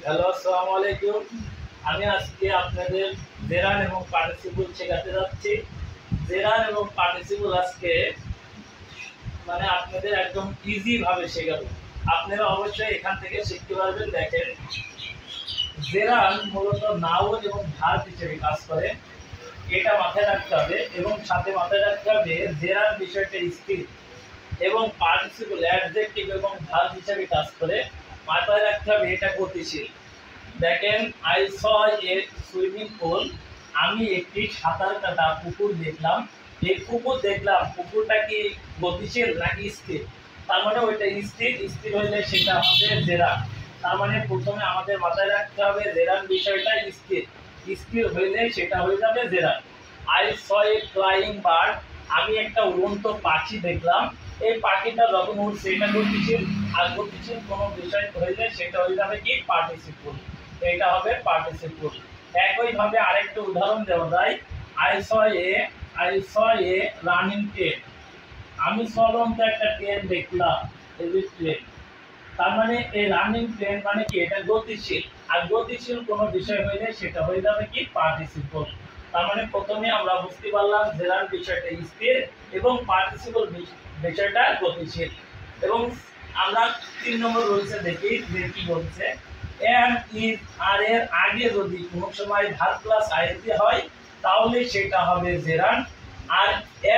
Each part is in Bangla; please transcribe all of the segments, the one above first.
হ্যালো, আসসালামু আলাইকুম। আমি আজকে আপনাদের জেরান এবং পার্টিসিপল শেখাতে যাচ্ছি। জেরান এবং পার্টিসিপল আজকে আপনাদের একদম ইজি ভাবে শেখাবো। আপনারা অবশ্যই এখান থেকে শিখতে পারবেন। দেখেন, জেরান মূলত নাউন এবং ভার্ব হিসেবে কাজ করে, এটা মাথায় রাখতে হবে। এবং সাথে মাথায় রাখতে হবে জেরান বিষয়টা স্থির এবং পার্টিসিপল অ্যাডজেক্টিভ এবং ভার্ব হিসেবে কাজ করে। মাথায় রাখতে হবে এটা গতিশীল। দেখেন, I saw A swimming pool, আমি একটি সাঁতার কাটা পুকুর দেখলাম। এই পুকুর দেখলাম, পুকুরটা কি গতিশীল নাকি স্থির? তার মানে ওইটা স্থির। স্থির হইলে সেটা হবে জেরান। তার মানে প্রথমে আমাদের মাথায় রাখতে হবে জেরান বিষয়টা স্থির। স্থির হইলে সেটা হয়ে যাবে gerund. I saw A flying bird, আমি একটা উড়ন্ত পাখি দেখলাম। এই পাখিটা যখন উঠছে এটা গতিশীল, আর গতিশীল কোনো বিষয় হইলে সেটা হয়ে যাবে কি পার্টিসিপল। এটা হবে পার্টিসিপল। একইভাবে আরেকটা উদাহরণ দেওয়া যায়। I saw A running train, আমি চলন্ত একটা ট্রেন দেখলাম। এই যে ট্রেন, তার মানে এই রানিং ট্রেন মানে কি এটা গতিশীল, আর গতিশীল কোনো বিষয় হইলে সেটা হয়ে যাবে কি পার্টিসিপল। তার মানে প্রথমে আমরা বুঝতে পারলাম জেরান বিষয়টা স্থির এবং পার্টিসিপল বিষয়টা গতিশীল। এবং আমরা 3 নম্বর রুলসে দেখি যে কি বলছে। এম ইজ আর এর আগে যদি কোনো সময় ভার্ব প্লাস আইএনজি হয় তাহলে সেটা হবে জেরান। আর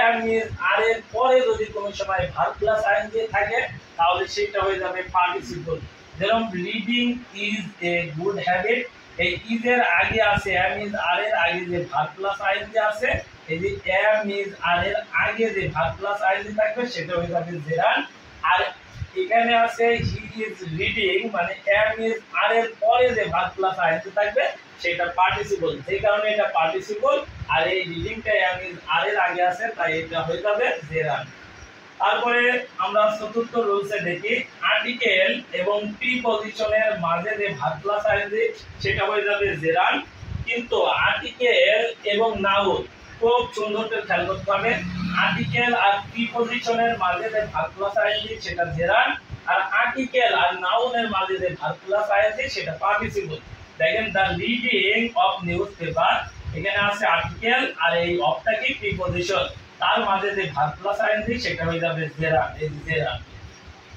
এম ইজ আর এর পরে যদি কোনো সময় ভার্ব প্লাস আইএনজি থাকে তাহলে সেটা হয়ে যাবে পার্টিসিপল। যেরকম reading is a good habit, এই ইজ এর আগে আছে এম ইজ আর এর আগে যে ভার্ব প্লাস আইএনজি আছে, এই যে এম ইজ আর এর আগে যে ভার্ব প্লাস আইএনজি থাকবে সেটা হয়ে যাবে জেরান। আর এখানে আছে হি ইজ রিডিং, মানে এম ইজ আর এর পরে যে ভার্ব প্লাস আইএনজি থাকবে সেটা পার্টিসিপল। সেই কারণে এটা পার্টিসিপল। আর এই রিডিংটা এম ইজ আর এর আগে আছে, তাই এটা হয়ে যাবে জেরান। তারপরে আমরা চতুর্থ রুলসে দেখি, আর্টিকেল এবং প্রিপজিশনের মাঝে যে ভার্ব প্লাস আইএনজি সেটা হয়ে যাবে জেরান। কিন্তু আর্টিকেল এবং নাউন খুব সুন্দর করে খেয়াল করতে হবে। আর্টিকেল আর প্রিপজিশনের মাঝে যে ভার্ব প্লাস আইএনজি সেটা জেরান, আর আর্টিকেল আর নাউনের মাঝে যে ভার্ব প্লাস আইএনজি সেটা পার্টিসিপল। দেখেন, the reading of news paper, এখানে আছে আর্টিকেল আর এই অফটা কি প্রিপজিশন, তার মাঝে যে ভার্ব প্লাস আইএনজি সেটা হয়ে যাবে জেরান। এই জেরান।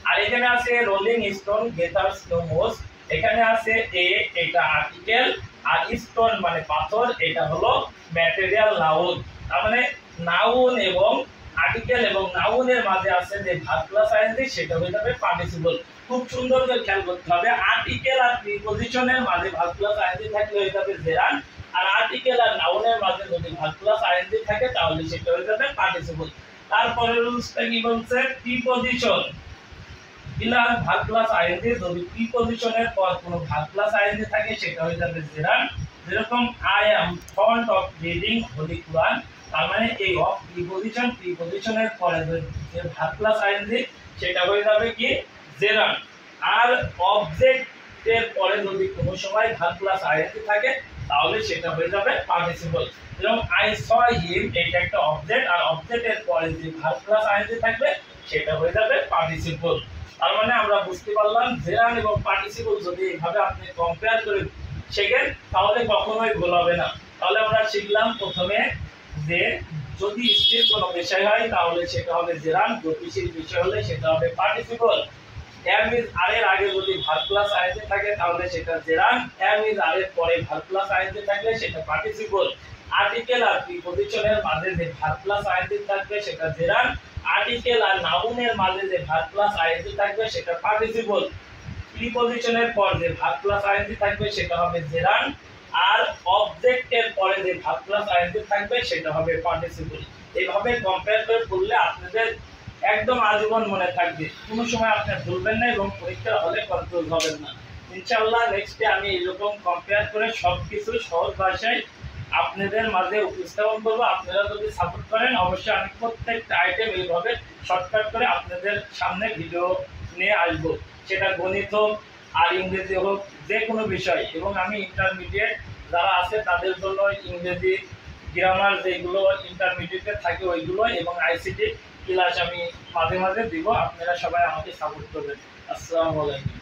আর এখানে আছে রোলিং স্টোন গেটার স্নোমোস, এখানে আছে এ, এটা আর্টিকেল, আর স্টোন মানে পাথর, এটা হলো ম্যাটেরিয়াল নাউন। তার মানে নাউন এবং আর্টিকেল এবং নাউনের মাঝে আছে যে ভার্ব প্লাস আইএনজি সেটা হয়ে যাবে পার্টিসিপল। খুব সুন্দর করে খেয়াল করতে হবে, আর্টিকেল আর প্রিপজিশনের মাঝে ভার্ব প্লাস আইএনজি থাকলে হয়ে যাবে জেরান, আর আর্টিকেল আর নাউনের মাঝে যদি ভার্ব প্লাস আইএনজি থাকে তাহলে সেটা হয়ে যাবে পার্টিসিপল। তারপরে রুলসটা কি বলছে, প্রিপজিশন ইলার ভার্ব প্লাস আইএনজি, যদি প্রিপজিশনের পর কোনো ভার্ব প্লাস আইএনজি থাকে সেটা হয়ে যাবে জেরান। যেরকম I am fond of reading holy Quran, তার মানে এই অফ প্রিপজিশনের পরে যে ভার্ব প্লাস আইএনজি সেটা হয়ে যাবে কি জেরান। আর অবজেক্টের পরে যদি কোনো সময় ভার্ব প্লাস আইএনজি থাকে তাহলে সেটা হয়ে যাবে পার্টিসিপল। যেরকম আই স হিম, এটা একটা অবজেক্ট, আর অবজেক্টের পরে যে ভার্ব প্লাস আইএনজি থাকবে সেটা হয়ে যাবে পার্টিসিপল। তার মানে আমরা বুঝতে পারলাম জেরান এবং পার্টিসিপল যদি এইভাবে আপনি কম্পেয়ার করে শেখেন তাহলে কখনোই ভুল হবে না। তাহলে আমরা শিখলাম প্রথমে যে যদি স্থির কোনো বিষয় হয় তাহলে সেটা হবে জেরান, গতিশীল বিষয় হলে সেটা হবে পার্টিসিপল। এম ইজ আর এর আগে যদি ভার্ব প্লাস আইএনজি থাকে তাহলে সেটা জেরান, এম ইজ আর এর পরে ভার্ব প্লাস আইএনজি থাকলে সেটা পার্টিসিপল। আর্টিকেল আর প্রিপজিশনের মাঝে যে ভার্ব প্লাস আইএনজি থাকবে সেটা জেরান, আর্টিকেল আর নাউনের মাঝে যে ভার্ব প্লাস আইএনজি থাকবে সেটা পার্টিসিপল। প্রিপজিশনের পর যে ভার্ব প্লাস আইএনজি থাকবে সেটা হবে জেরান, আর অবজেক্টের পরে যে ভার্ব প্লাস আইএনজি থাকবে সেটা হবে পার্টিসিপল। এইভাবে কম্পেয়ার করে পড়লে আপনাদের একদম আজীবন মনে থাকবে, কোনো সময় আপনি ভুলবেন না এবং পরীক্ষার হলে কনফিউজ হবেন না। ইনশাআল্লাহ নেক্সটে আমি এরকম কম্পেয়ার করে সবকিছু সহজ ভাষায় আপনাদের মাঝে উপস্থাপন করবো। আপনারা যদি সাপোর্ট করেন অবশ্যই আমি প্রত্যেকটা আইটেম এইভাবে শর্টকাট করে আপনাদের সামনে ভিডিও নিয়ে আসবো, সেটা গণিত হোক আর ইংরেজি হোক, যে কোনো বিষয়। এবং আমি ইন্টারমিডিয়েট যারা আছে তাদের জন্য ইংরেজি গ্রামার যেগুলো ইন্টারমিডিয়েটে থাকে ওইগুলো এবং আইসিটি ক্লাস আমি মাঝে মাঝে দিব। আপনারা সবাই আমাকে সাপোর্ট করবেন। আসসালামু আলাইকুম।